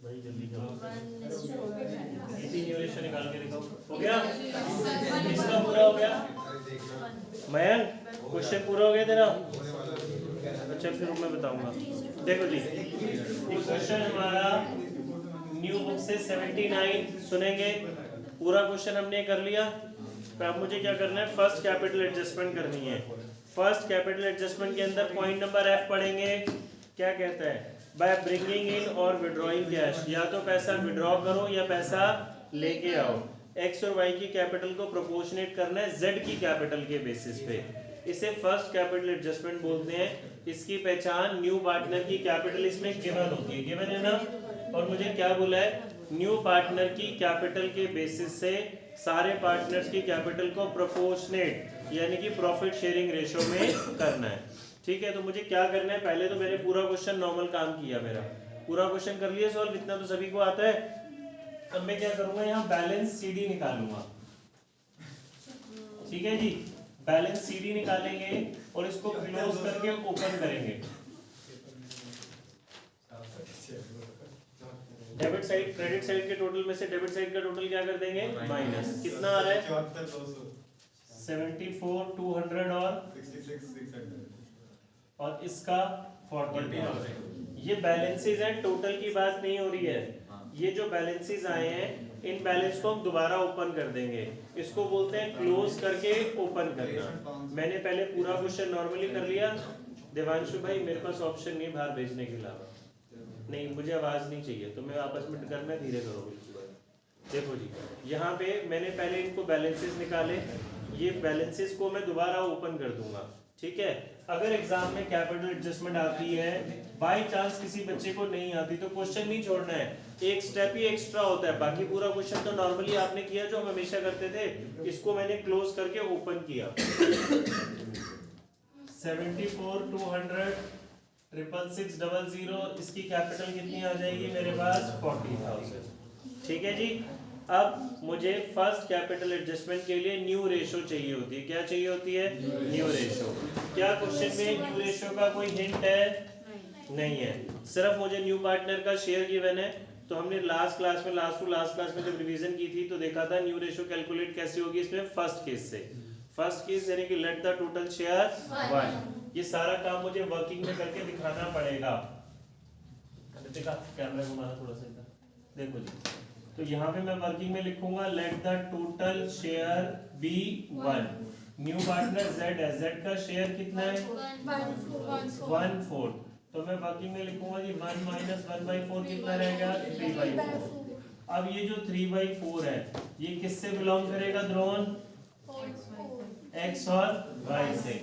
भाई जल्दी करो, न्यू रेशो निकाल के दिखाओ। हो गया, इसका पूरा हो गया। मयंक क्वेश्चन पूरा हो गया तेरा? अच्छा फिर मैं बताऊंगा। देखो जी, क्वेश्चन हमारा न्यू बुक से 79 सुनेंगे। पूरा क्वेश्चन हमने कर लिया। तो अब मुझे क्या करना है, फर्स्ट कैपिटल एडजस्टमेंट करनी है। फर्स्ट कैपिटल एडजस्टमेंट के अंदर पॉइंट नंबर एफ पढ़ेंगे। क्या कहता है, बाय ब्रिंगिंग इन और विड्रॉइंग कैश, या तो पैसा विड्रॉ करो या पैसा लेके आओ। एक्स और वाई की कैपिटल को प्रोपोर्शनेट करना है जेड की कैपिटल के बेसिस पे। इसे फर्स्ट कैपिटल एडजस्टमेंट बोलते हैं। इसकी पहचान न्यू पार्टनर की कैपिटल इसमें गिवन होती है, गिवन है ना। और मुझे क्या बोला है, न्यू पार्टनर की कैपिटल के बेसिस से सारे पार्टनर्स की कैपिटल को प्रोपोर्शनेट यानी कि प्रॉफिट शेयरिंग रेशो में करना है। ठीक है, तो मुझे क्या करना है, पहले तो मैंने पूरा क्वेश्चन नॉर्मल काम किया, मेरा पूरा क्वेश्चन कर लिया सॉल्व, इतना तो सभी को आता है। अब मैं क्या करूंगा, यहाँ बैलेंस सीडी निकालूंगा। ठीक है जी, बैलेंस सीडी निकालेंगे और इसको क्लोज करके ओपन करेंगे। डेबिट साइड क्रेडिट साइड के टोटल में से डेबिट साइड का टोटल क्या कर देंगे, माइनस। कितना आ रहा है, 74,200 और इसका 40,000। ये बैलेंसेस हैं, टोटल की बात नहीं हो रही है। ये जो बैलेंसेस आए हैं, इन बैलेंस को हम दोबारा ओपन कर देंगे। इसको बोलते हैं क्लोज करके ओपन करना। मैंने पहले पूरा क्वेश्चन नॉर्मली कर लिया। देवांशु भाई मेरे पास ऑप्शन नहीं बाहर भेजने के अलावा, नहीं मुझे आवाज नहीं चाहिए, तो मैं आपस में करना, धीरे करो बिल्कुल। देखो जी, यहाँ पे मैंने पहले इनको बैलेंसेस निकाले, ये बैलेंसेस को मैं दोबारा ओपन कर दूंगा। ठीक है, अगर एग्जाम में कैपिटल एडजस्टमेंट आती है, बाय चांस किसी बच्चे को नहीं आती, तो क्वेश्चन नहीं छोड़ना है, एक स्टेप ही एक्स्ट्रा होता है। बाकी पूरा क्वेश्चन तो नॉर्मली आपने किया जो हम हमेशा करते थे। इसको मैंने क्लोज करके ओपन किया। 74,200 66600, इसकी कैपिटल कितनी आ जाएगी मेरे पास, 40,000। ठीक है जी, अब मुझे फर्स्ट कैपिटल एडजस्टमेंट के लिए न्यू रेशो चाहिए होती है। क्या चाहिए होती है, न्यू रेशो। क्या क्वेश्चन में न्यू रेशो का कोई हिंट है, नहीं है, सिर्फ मुझे न्यू पार्टनर का शेयर गिवन है। तो हमने लास्ट क्लास में जब रिवीजन की थी तो देखा था न्यू रेशो कैलकुलेट कैसे होगी इसमें, फर्स्ट केस से। फर्स्ट केस यानी कि लेट द टोटल शेयर 1। ये सारा काम मुझे वर्किंग में करके दिखाना पड़ेगा। देखा, कैमरा घुमाना थोड़ा सा इधर, देखो जी। तो यहाँ पे मैं वर्किंग में लिखूंगा let the total share be 1। New partner Z है, जेड का शेयर कितना है, 1/4। तो मैं वर्किंग में लिखूंगा जी 1 - 1/4 कितना रहेगा, 3/4। अब ये जो 3/4 है, ये किससे बिलोंग करेगा द्रोण, एक्स और वाई से।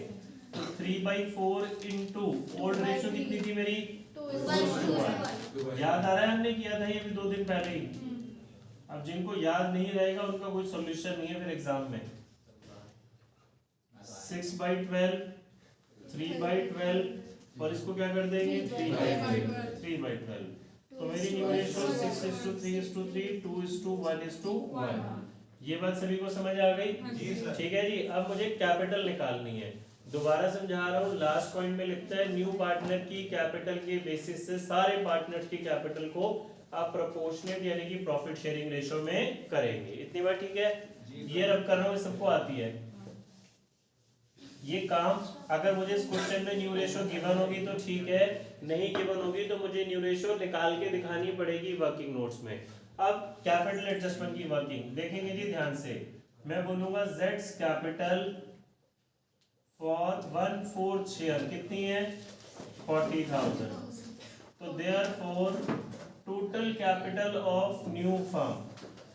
तो 3/4 इंटू ओल्ड रेशो कितनी थी मेरी, 2:1। याद आ रहा है, हमने किया था ये भी 2 दिन पहले ही। अब जिनको याद नहीं रहेगा उनका कोई सॉल्यूशन नहीं है फिर एग्जाम में। 6/12, 3/12 और इसको क्या कर देंगे, 3/12। तो मेरी न्यू रेशो 6:3:3, 2:1:1। ये बात सभी को समझ आ गई? ठीक है जी, अब मुझे कैपिटल निकालनी है। दोबारा समझा रहा हूँ, लास्ट पॉइंट में लिखता है न्यू पार्टनर की कैपिटल के बेसिस से सारे पार्टनर्स की कैपिटल को आप प्रोपोर्शनेट यानी कि प्रॉफिट शेयरिंग रेशो में करेंगे। इतनी बात ठीक है? ये रब कर रहा हूँ, सबको आती है ये काम। अगर मुझे इस क्वेश्चन में न्यू रेशो गिवन होगी तो ठीक है, नहीं गिवन होगी तो मुझे न्यू रेशो निकाल के दिखानी पड़ेगी वर्किंग नोट्स में। अब कैपिटल एडजस्टमेंट की वर्किंग देखेंगे जी ध्यान से। मैं बोलूंगा जेड्स कैपिटल फॉर 1/4 शेयर कितनी है, 40,000। तो therefore total capital of new firm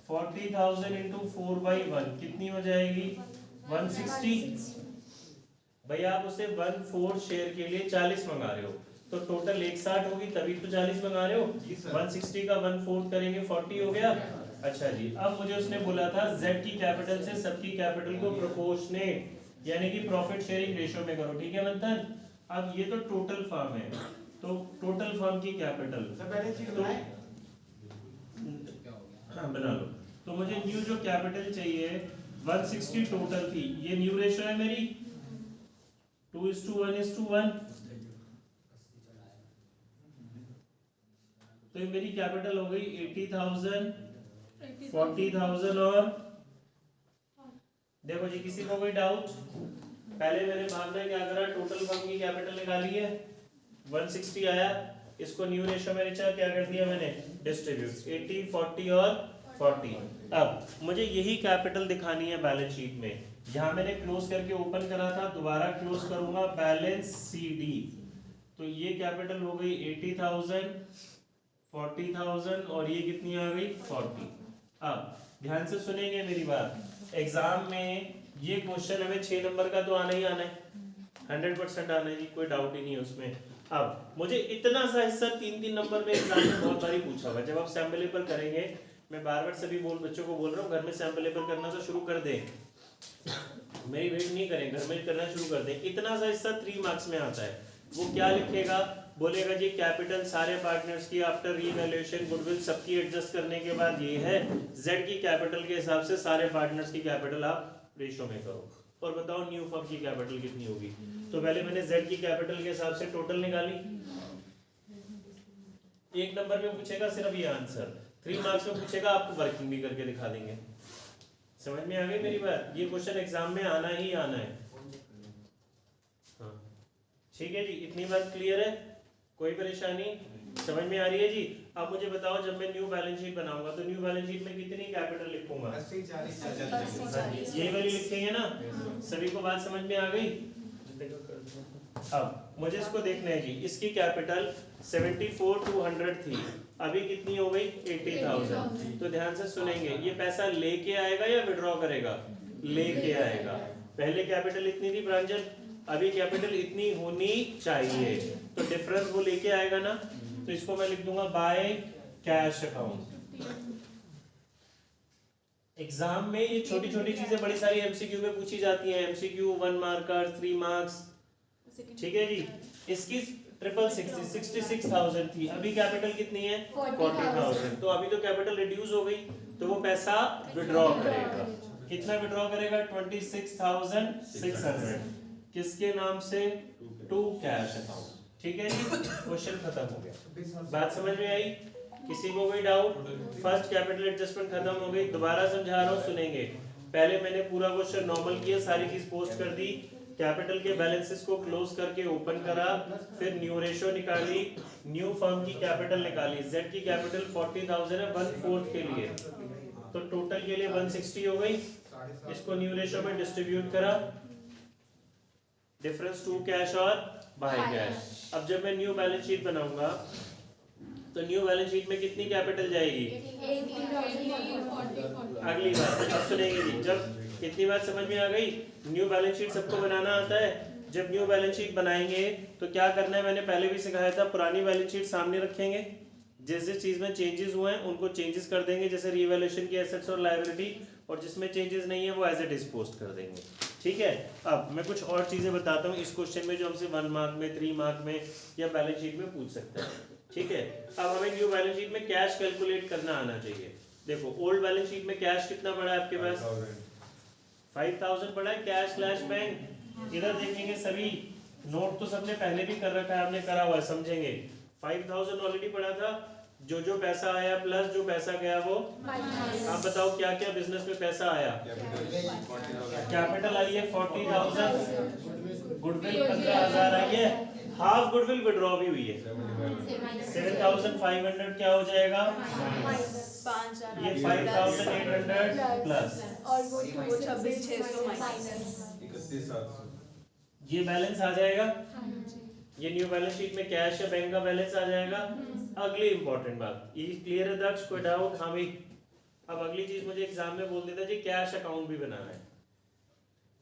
40,000 into 4/1 कितनी हो जाएगी, 160। भैया आप उसे 1/4 शेयर के लिए 40 मंगा रहे हो, तो टोटल 160 होगी, तभी तो 40 मंगा रहे हो। 160 का 1/4 करेंगे 40 हो गया। अच्छा जी, अब मुझे उसने बोला था Z की कैपिटल से सबकी कैपिटल को प्रोपोर्शनेट यानी कि प्रॉफिट शेयरिंग रेशो में करो। ठीक है मंथन? अब ये तो टोटल फर्म है, तो टोटल फर्म की कैपिटल हाँ बना लो। तो मुझे न्यू जो कैपिटल चाहिए 160 टोटल थी, ये न्यू रेशो है मेरी 2:1:1। तो ये मेरी कैपिटल हो गई 80,000, 40,000 और देखो जी, किसी को कोई डाउट? पहले मैंने भाग में क्या करा, टोटल फर्म की कैपिटल निकाली है, 160 आया, इसको न्यू रेशियो में रिचा क्या कर दिया मैंने, डिस्ट्रीब्यूट 80, 40 और 40। अब मुझे यही कैपिटल दिखानी है बैलेंस शीट में, जहां मैंने क्लोज करके ओपन करा था, दोबारा क्लोज करूंगा बैलेंस CD। तो ये कैपिटल हो गई 80,000, 40,000 और ये कितनी आ गई 40। अब ध्यान से सुनेंगे मेरी बात, एग्जाम में ये क्वेश्चन हमें 6 नंबर का तो आना ही आना है, 100% आना है जी, कोई डाउट ही नहीं है उसमें। अब मुझे इतना सा हिस्सा 3-3 नंबर में एग्जाम में बहुत बारी पूछा हुआ, जब आप सैंपल पेपर करेंगे, मैं बार बार सभी बच्चों को बोल रहा हूँ, घर में सैंपल पेपर करना तो शुरू कर दें, मेरी वेट नहीं करें, घर में करना शुरू कर दें। इतना सा हिस्सा 3 मार्क्स में आता है, वो क्या लिखेगा, बोलेगा जी कैपिटल सारे पार्टनर्स की आफ्टर रीवैल्यूएशन गुडविल सबकी एडजस्ट करने के बाद ये है, जेड की कैपिटल के हिसाब से सारे पार्टनर्स की कैपिटल आप रेशो में करो और बताओ न्यू फर्म की कैपिटल कितनी होगी। तो पहले मैंने जेड की कैपिटल के हिसाब से टोटल निकाली, 1 नंबर में पूछेगा सिर्फ ये आंसर, 3 मार्क्स में पूछेगा, आपको वर्किंग भी करके दिखा देंगे। समझ में आ गई मेरी बात, ये क्वेश्चन एग्जाम में आना ही आना है। हाँ ठीक है जी, इतनी बात क्लियर है, कोई परेशानी समझ में आ रही है जी। अब मुझे बताओ, जब मैं न्यू बैलेंस शीट बनाऊंगा तो न्यू बैलेंस शीट में कितनी कैपिटल लिखूंगा, 80-40 ये वाली लिखेंगे ना, सभी को बात समझ में आ गई। अब मुझे इसको देखना है जी, इसकी कैपिटल 74,200 थी, अभी कितनी हो गई 80,000। तो ध्यान से सुनेंगे, ये पैसा लेके आएगा या विड्रॉ करेगा, लेके आएगा। पहले कैपिटल इतनी थी प्रांजल, अभी कैपिटल इतनी होनी चाहिए, तो डिफरेंस वो लेके आएगा ना, तो इसको मैं लिख दूंगा बाय कैश अकाउंट। एग्जाम में ये छोटी छोटी चीजें बड़ी सारी एमसीक्यू में पूछी जाती हैं, एमसीक्यू 1 मार्कर 3 मार्क्स, ठीक है जी। इसकी 66,000 थी, अभी कैपिटल कितनी है 40,000, तो अभी तो कैपिटल रिड्यूस हो गई, तो वो पैसा विड्रॉ करेगा। कितना विड्रॉ करेगा 26,600, किसके नाम से, टू कैश अकाउंट। ठीक है जी, क्वेश्चन खत्म हो गया, बात समझ में आई, किसी को कोई डाउट? फर्स्ट कैपिटल एडजस्टमेंट खत्म हो गई, दोबारा समझा रहा हूँ सुनेंगे। पहले मैंने पूरा क्वेश्चन नॉर्मल किया, सारी चीज पोस्ट कर दी, कैपिटल के बैलेंसेस को क्लोज करके ओपन करा, फिर न्यू रेशियो निकाली, न्यू फर्म की कैपिटल निकाली, जेड की कैपिटल 40,000 है 1/4 के लिए, तो टोटल के लिए 160 हो गई, इसको न्यू रेशियो में डिस्ट्रीब्यूट करा, डिफरेंस टू कैश और बाय कैश। अब जब मैं न्यू बैलेंस शीट बनाऊंगा तो न्यू बैलेंस शीट में कितनी कैपिटल जाएगी, अगली बात अब सुनेंगे जी, जब कितनी बात समझ में आ गई। न्यू बैलेंस शीट सबको बनाना आता है, जब न्यू बैलेंस शीट बनाएंगे तो क्या करना है, मैंने पहले भी सिखाया था, पुरानी बैलेंस शीट सामने रखेंगे, जिस जिस चीज में चेंजेस हुए हैं उनको चेंजेस कर देंगे, जैसे रीवैल्यूएशन की एसेट्स और लायबिलिटी, और जिसमें चेंजेस नहीं है वो एज इट इज पोस्ट कर देंगे। ठीक है, अब मैं कुछ और चीजें बताता हूँ इस क्वेश्चन में जो हमसे 1 मार्क में, 3 मार्क में या बैलेंस शीट में पूछ सकते हैं। ठीक है, अब हमें न्यू बैलेंस शीट में कैश कैलकुलेट करना आना चाहिए। देखो ओल्ड बैलेंस शीट में कैश कितना पड़ा है आपके पास, 5,000 पड़ा है कैश स्लैश बैंक। इधर देखेंगे सभी, नोट तो सबने पहले भी कर रखा है, आपने करा हुआ है, समझेंगे। 5,000 ऑलरेडी पड़ा था, जो जो पैसा आया प्लस जो पैसा गया वो, आप बताओ क्या क्या बिजनेस में पैसा आया। कैपिटल आई है 40,000, गुडविल 15,000 आई है, हाफ गुडविल विड्रॉ भी हुई है, 7,500 क्या हो जाएगा, ये 5,800 प्लस, और वो 26,600 माइनस, ये बैलेंस आ जाएगा। ये न्यू बैलेंस शीट में कैश या बैंक का बैलेंस आ जाएगा। अगली इंपॉर्टेंट बात, ये क्लियर है दक्ष, कोई डाउट? हाँ भाई, अब अगली चीज मुझे एग्जाम में बोल देता जी कैश अकाउंट भी बनाना है।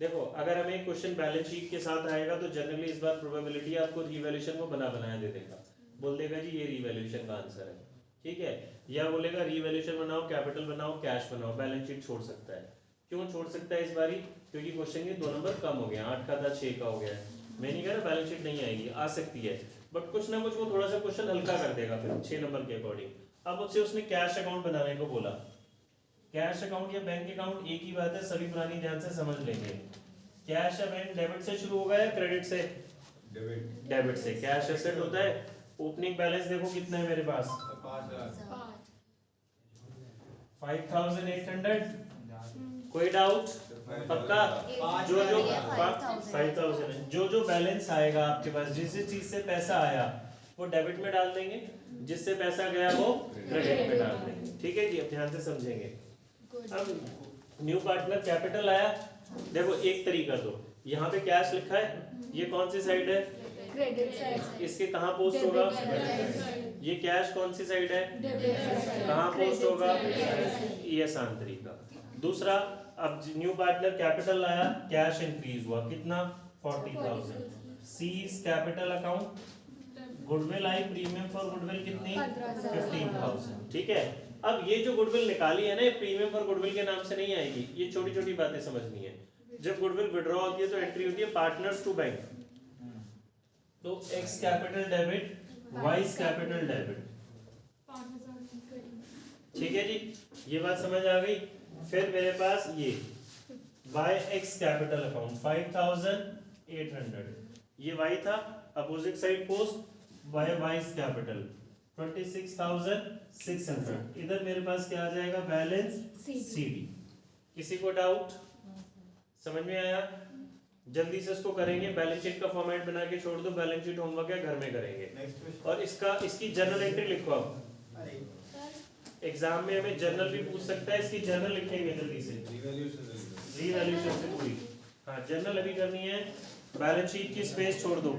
देखो अगर हमें क्वेश्चन बैलेंस शीट के साथ आएगा तो जनरली इस बार प्रोबेबिलिटी आपको रीवैल्यूएशन को बनाया दे देगा, बोल देगा जी ये रीवैल्यूएशन का आंसर है। ठीक है, या बोलेगा रीवैल्यूएशन बनाओ, कैपिटल बनाओ, कैश बनाओ, बैलेंस शीट छोड़ सकता है। क्यों छोड़ सकता है इस बारी, क्योंकि क्वेश्चन के 2 नंबर कम हो गया, 8 का था 6 का हो गया है। मैं नहीं कह रहा बैलेंस शीट नहीं आएगी, आ सकती है, बट कुछ ना कुछ वो थोड़ा सा क्वेश्चन हल्का कर देगा फिर 6 नंबर के अकॉर्डिंग। अब मुझसे उसने कैश अकाउंट बनाने को बोला, कैश अकाउंट या बैंक अकाउंट एक ही बात है, सभी पुरानी ध्यान से समझ लेंगे। कैश या बैंक डेबिट से शुरू होगा या क्रेडिट से, डेबिट से। कैश एसेट होता है, ओपनिंग बैलेंस देखो कितना है मेरे पास 5800। कोई डाउट? पक्का? जो 5000 जो बैलेंस आएगा आपके पास, जिस चीज से पैसा आया वो डेबिट में डाल देंगे, जिससे पैसा गया वो क्रेडिट में डाल देंगे। ठीक है जी, अब ध्यान से समझेंगे। अब न्यू पार्टनर कैपिटल आया, देखो एक तरीका तो यहाँ पे कैश लिखा है, ये कौन सी साइड है? Credit side. इसके कहाँ पोस्ट होगा? ये कैश कौन सी साइड है? कहाँ पोस्ट होगा? ये आसान तरीका। दूसरा, अब न्यू पार्टनर कैपिटल आया, कैश इंक्रीज हुआ, कितना? 40,000। Seize capital account, goodwill I, premium for goodwill कितनी? 15,000। ठीक है, अब ये जो गुडविल निकाली है ना, ये प्रीमियम फॉर गुडविल के नाम से नहीं आएगी, ये छोटी छोटी बातें समझनी है। जब गुडविल विड्रॉ होती है तो एंट्री होती है पार्टनर्स टू बैंक, तो x capital debit, vice capital debit. ठीक है जी, ये बात समझ आ गई। फिर मेरे पास ये वाई एक्स कैपिटल अकाउंट 5800, ये वाई था, opposite side post Y vice capital 26,600। इधर मेरे पास क्या आ जाएगा? Balance CD. किसी को डाउट? समझ में आया? जल्दी से इसको करेंगे, बैलेंस शीट का फॉर्मेट बना के छोड़ दो, बैलेंस शीट होमवर्क है घर में करेंगे। और इसकी जर्नल एंट्री लिखो आप, एग्जाम में हमें जर्नल भी पूछ सकता है, इसकी जर्नल लिखेंगे जल्दी से, रीवैल्यूएशन से पूरी। हाँ, जर्नल अभी करनी है, बैलेंस शीट की स्पेस छोड़ दो।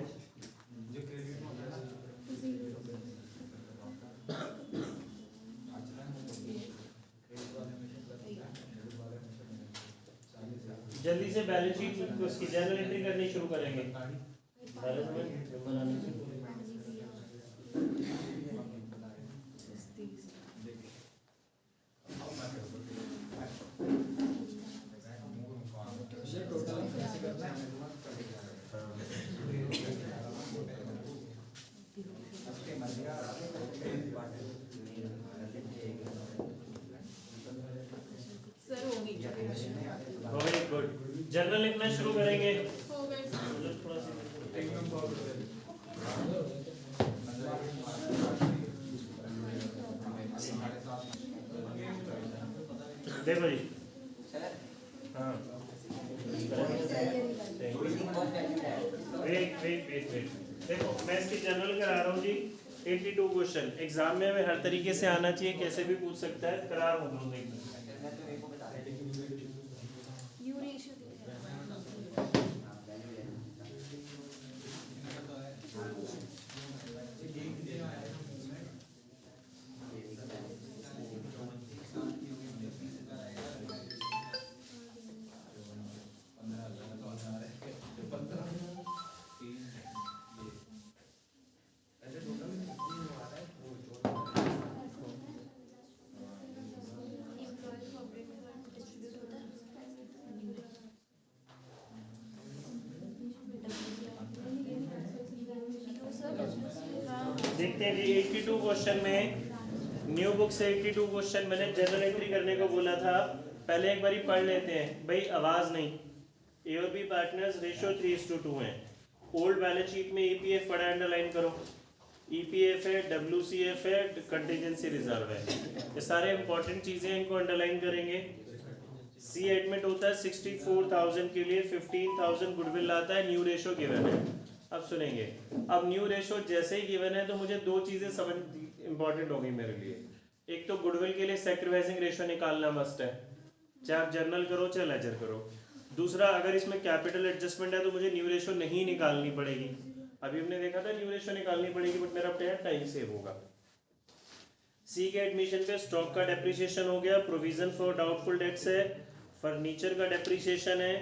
जल्दी से बैलेंस शीट उसकी जर्नल एंट्री करनी शुरू करेंगे। बैलेंस में नंबर आने से वेरी गुड। जर्नल लिखना शुरू करेंगे। देखो जी, हाँ, वेट, देखो मैं इसकी जनरल करा रहा हूँ जी। 82 क्वेश्चन एग्जाम में हमें हर तरीके से आना चाहिए, कैसे भी पूछ सकता है, करा रहा हूँ। देखते हैं जी, 82 क्वेश्चन में न्यू बुक से 82 क्वेश्चन मैंने जनरल एंट्री करने को बोला था। पहले एक बारी पढ़ लेते हैं भाई, आवाज नहीं। ए और बी पार्टनर्स रेशियो 3:2 है। ओल्ड बैलेंस शीट में ईपीएफ पढ़ा, अंडरलाइन करो। ईपीएफ है, डब्ल्यूसीएफ है, कंटीजेंसी रिजर्व है, ये सारे इंपॉर्टेंट चीजें, इनको अंडरलाइन करेंगे। सी एडमिट होता है 64,000 के लिए, 15,000 गुडविल लाता है, न्यू रेशियो गिवन है। अब सुनेंगे, अब न्यू रेशियो जैसे ही गिवन है तो मुझे दो चीजें समझ इंपॉर्टेंट हो गई मेरे लिए। एक तो गुडविल के लिए सैक्रिफाइसिंग रेशियो निकालना मस्ट है, चाहे आप जर्नल करो चाहे लेजर करो। दूसरा, अगर इसमें कैपिटल एडजस्टमेंट है तो मुझे न्यू रेशियो नहीं निकालनी पड़ेगी। अभी हमने देखा था न्यू रेशियो निकालनी पड़ेगी, बट मेरा टाइम सेव होगा। सी के एडमिशन पे स्टॉक का डेप्रिसिएशन हो गया, प्रोविजन फॉर डाउटफुल डेट्स है, फर्नीचर का डेप्रिसिएशन है,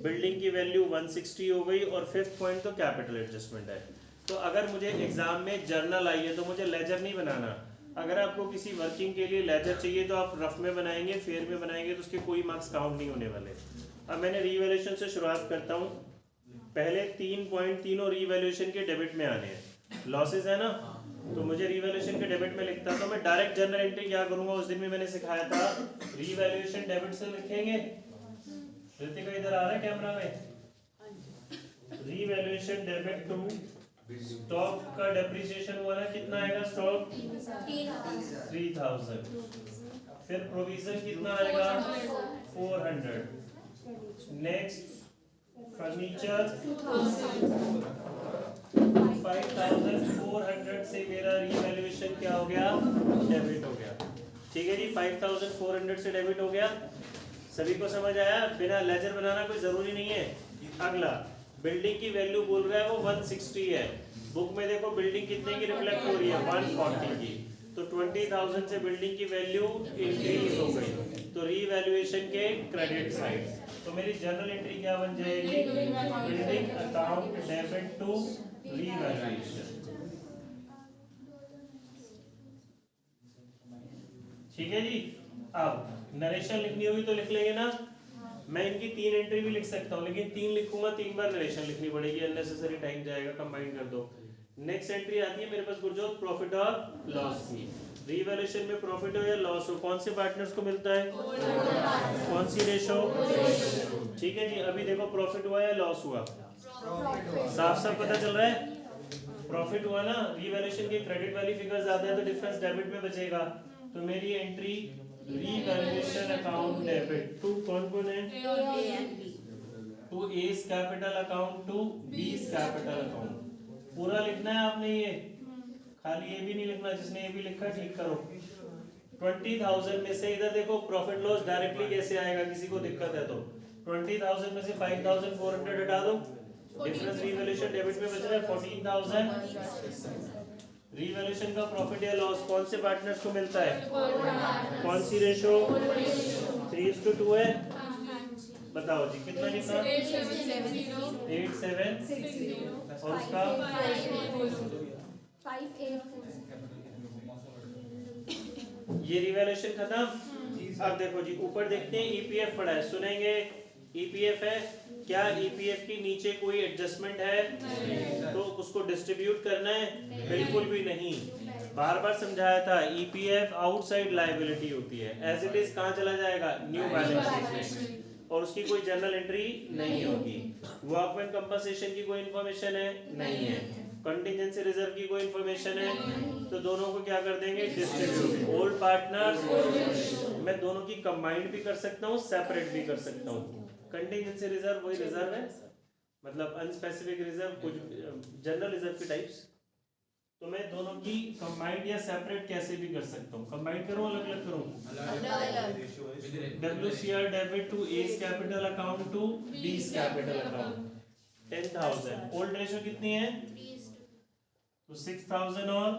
बिल्डिंग की वैल्यू 160 हो गई, और फिफ्थ पॉइंट तो कैपिटल एडजस्टमेंट है। तो अगर मुझे एग्जाम में जर्नल आई है तो मुझे लेजर नहीं बनाना। अगर आपको किसी वर्किंग के लिए लेजर चाहिए तो आप रफ में बनाएंगे, फेयर में बनाएंगे, तो उसके कोई मार्क्स काउंट नहीं होने वाले। अब मैंने रीवैल्यूएशन से शुरुआत करता हूँ। पहले 3 पॉइंट तीनों रीवैल्यूएशन के डेबिट में आने हैं। लॉसेस है ना, तो मुझे रीवैल्यूएशन के डेबिट में लिखता, तो मैं डायरेक्ट जर्नल एंट्री क्या करूंगा, उस दिन में मैंने सिखाया था, रीवैल्यूएशन डेबिट से लिखेंगे। ऋतिका इधर आ रहा है कैमरा में। रीवैल्यूएशन डेबिट टू स्टॉक का डेप्रिसिएशन हुआ ना, कितना आएगा स्टॉक? 3000। फिर प्रोविजन कितना आएगा? 400। नेक्स्ट फर्नीचर 5400 से मेरा रीवैल्यूएशन क्या हो गया? डेबिट हो गया। ठीक है जी, 5400 से डेबिट हो गया। सभी को समझ आया? बिना लेजर बनाना कोई जरूरी नहीं है। अगला बिल्डिंग की वैल्यू बोल रहा है वो 160 है। बुक में देखो बिल्डिंग कितने की रिफ्लेक्ट हो रही है? 140 की। तो 20,000 से बिल्डिंग की वैल्यू इंक्रीज हो गई, तो रीवैल्यूएशन के क्रेडिट साइड। तो मेरी जर्नल एंट्री क्या बन जाएगी? Building account debit to revaluation. ठीक है जी। अब नरेशन लिखनी होगी तो लिख लेंगे ना। मैं इनकी 3 एंट्री भी लिख सकता हूँ, लेकिन 3 लिखूंगा 3 बार नरेशन लिखनी पड़ेगी, अननेसेसरी टाइम जाएगा, कंबाइन कर दो। नेक्स्ट एंट्री आती है मेरे पास गुरजोत, प्रॉफिट और लॉस की। रीवैल्यूएशन में प्रॉफिट हो या लॉस हो, कौन से पार्टनर्स को मिलता है? कौन सी रेशो? ठीक है जी। अभी देखो प्रॉफिट हुआ या लॉस हुआ? साफ साफ पता चल रहा है, प्रॉफिट हुआ ना। रीवैल्यूएशन के क्रेडिट वाली फिगर ज्यादा है तो डिफरेंस डेबिट में बचेगा। तो मेरी entry revaluation account debit to कौन कौन है? To S capital account to बीस कैपिटल अकाउंट। पूरा लिखना है आपने, ये खाली ये भी नहीं लिखना। जिसने ये भी लिखा ठीक करो। 20,000 में से इधर देखो प्रॉफिट लॉस डायरेक्टली कैसे आएगा, किसी को दिक्कत है तो 20,000 में से 5,400 हटा दो, डिफरेंस रीवैल्यूएशन डेबिट में बच रहा है 14,000। रीवैल्यूएशन का प्रॉफिट या लॉस कौन से पार्टनर्स को मिलता है? कौन सी रेशो? 3:2 है। बताओ जी कितना कितना? 8760 और उसका 5840। ये रिवैल्यूएशन खत्म। अब देखो जी ऊपर देखते हैं, ईपीएफ पड़ा है, सुनेंगे। ईपीएफ है क्या? ईपीएफ की नीचे कोई एडजस्टमेंट है तो उसको डिस्ट्रीब्यूट करना है? बिल्कुल भी नहीं। बार बार समझाया था, ईपीएफ आउटसाइड लायबिलिटी होती है, एज इट इज कहाँ चला जाएगा? न्यू बैलेंस शीट में, और उसकी कोई जर्नल एंट्री नहीं होगी। वर्कमैन कंपनसेशन की कोई इन्फॉर्मेशन है? नहीं है। कंटिजेंसी रिजर्व की कोई इन्फॉर्मेशन है? तो दोनों को क्या कर देंगे? डिस्ट्रीब्यूट। ओल्ड पार्टनर्स मैं दोनों की कंबाइंड भी कर सकता हूँ, सेपरेट भी कर सकता हूँ। कंटिजेंसी रिजर्व वही रिजर्व है, मतलब अनस्पेसिफिक रिजर्व, कुछ जनरल रिजर्व के टाइप्स। तो मैं दोनों की कंबाइंड या सेपरेट कैसे भी कर सकता हूँ। कंबाइंड करूँ अलग अलग करूँ? WCR debit to S capital account to बीस कैपिटल अकाउंट 10,000। ओल्ड रेशो कितनी है? तो 6,000 और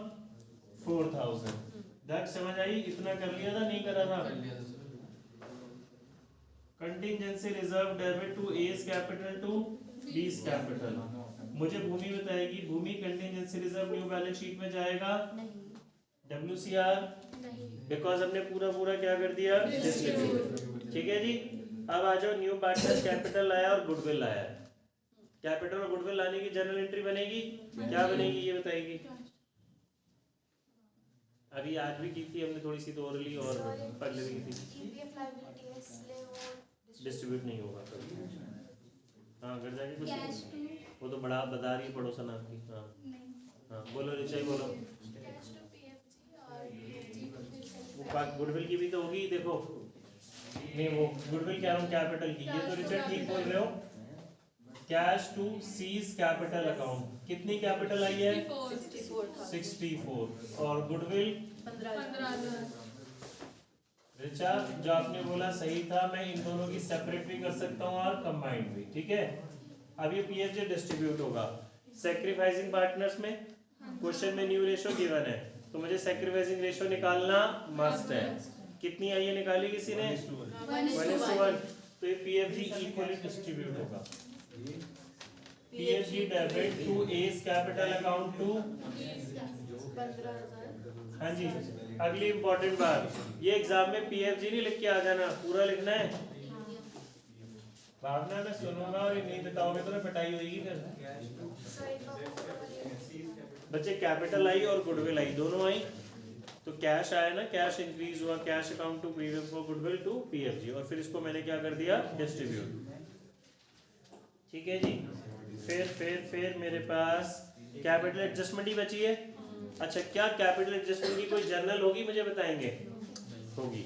4,000। दैट समझ आई? इतना कर लिया था, नहीं करा था? Contingency reserve debit to S capital to बीस कैपिटल। मुझे भूमि बताएगी, Bhumi contingency reserve new balance sheet में जाएगा? WCR बिकॉज हमने पूरा पूरा क्या कर दिया? डिस्ट्रीब्यूट। ठीक है जी। अब आ जाओ, न्यू पार्टनर्स कैपिटल लाया और गुडविल लाया। कैपिटल और गुडविल लाने की जर्नल एंट्री बनेगी? क्या बनेगी ये बताएगी? अभी आज भी की थी हमने थोड़ी सी, तो ओरली और पहले भी की थी। डिस्ट्रीब्यूट नहीं होगा हाँ, घर जाके कुछ वो तो बड़ा बता रही है पड़ोसन आपकी। हाँ हाँ बोलो रिचाई बोलो। वो गुडविल की भी तो होगी, देखो नहीं वो गुडविल कह रहा हूँ कैपिटल की। ये तो रिचर्ड ठीक बोल रहे हो। Cash to C's capital account, कितनी कैपिटल आई है? 64 और गुडविल 15,000। रिचा जो आपने बोला सही था, मैं इन दोनों की सेपरेट भी कर सकता हूँ और कंबाइंड भी। ठीक है। अब ये पीएफजे डिस्ट्रीब्यूट होगा सैक्रिफाइसिंग पार्टनर्स में। क्वेश्चन में न्यू रेशो गिवन है तो मुझे सैक्रिफाइसिंग रेशो निकालना मस्ट है। कितनी आई है? निकाली किसी ने? 1:1। तो ये पीएफजी इक्वली डिस्ट्रीब्यूट होगा। PFG debit to S capital account to 15,000। हाँ जी। अगली इंपॉर्टेंट बात, ये एग्जाम में पीएफजी नहीं लिख के आ जाना, पूरा लिखना है। भावना मैं सुनूंगा और नहीं बताओगे तो मैं पिटाई होगी फिर। बच्चे कैपिटल आई और गुडविल आई, दोनों आई तो कैश आया ना, कैश इंक्रीज हुआ, cash account to previous for goodwill to PFG, और फिर इसको मैंने क्या कर दिया? डिस्ट्रीब्यूट। ठीक है जी। फिर मेरे पास कैपिटल एडजस्टमेंट ही बची है। अच्छा, क्या कैपिटल एडजस्टमेंट की कोई जर्नल होगी, मुझे बताएंगे? होगी।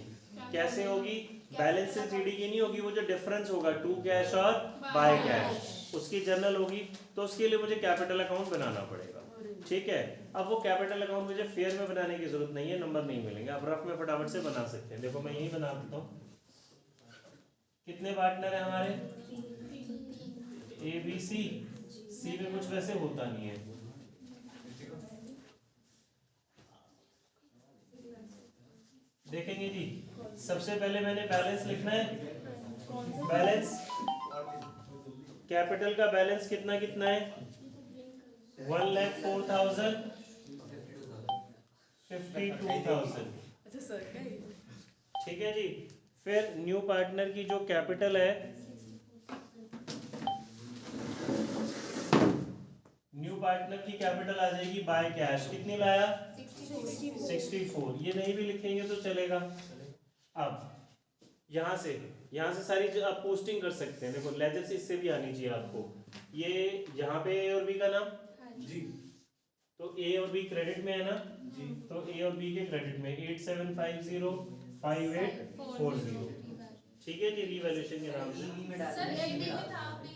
कैसे होगी? बैलेंस से जीडी की नहीं होगी, वो जो डिफरेंस होगा टू कैश और बाय कैश, उसकी जर्नल होगी। तो उसके लिए मुझे कैपिटल अकाउंट बनाना पड़ेगा, ठीक है। अब वो कैपिटल अकाउंट मुझे फेयर में बनाने की जरूरत नहीं है, नंबर नहीं मिलेंगे, आप रफ में फटाफट से बना सकते हैं। देखो मैं यही बना देता हूँ। कितने पार्टनर है हमारे? A B C. सी में कुछ वैसे होता नहीं है। देखेंगे जी, सबसे पहले मैंने बैलेंस लिखना है। बैलेंस, कैपिटल का बैलेंस कितना कितना है? 1,04,000, 52,000। ठीक है जी। फिर न्यू पार्टनर की जो कैपिटल है, न्यू पार्टनर की कैपिटल आ जाएगी बाय कैश। कितनी लाया? 64। ये नहीं भी लिखेंगे तो चलेगा। अब यहाँ से सारी आप पोस्टिंग कर सकते हैं। देखो लेजर से इससे भी आनी चाहिए आपको। ये यहाँ पे ए और बी का नाम जी, तो ए और बी क्रेडिट में है ना जी, तो ए और बी के क्रेडिट में 87505840। ठीक है जी, रीवैल्यूएशन के नाम से। सर एडी में था आपने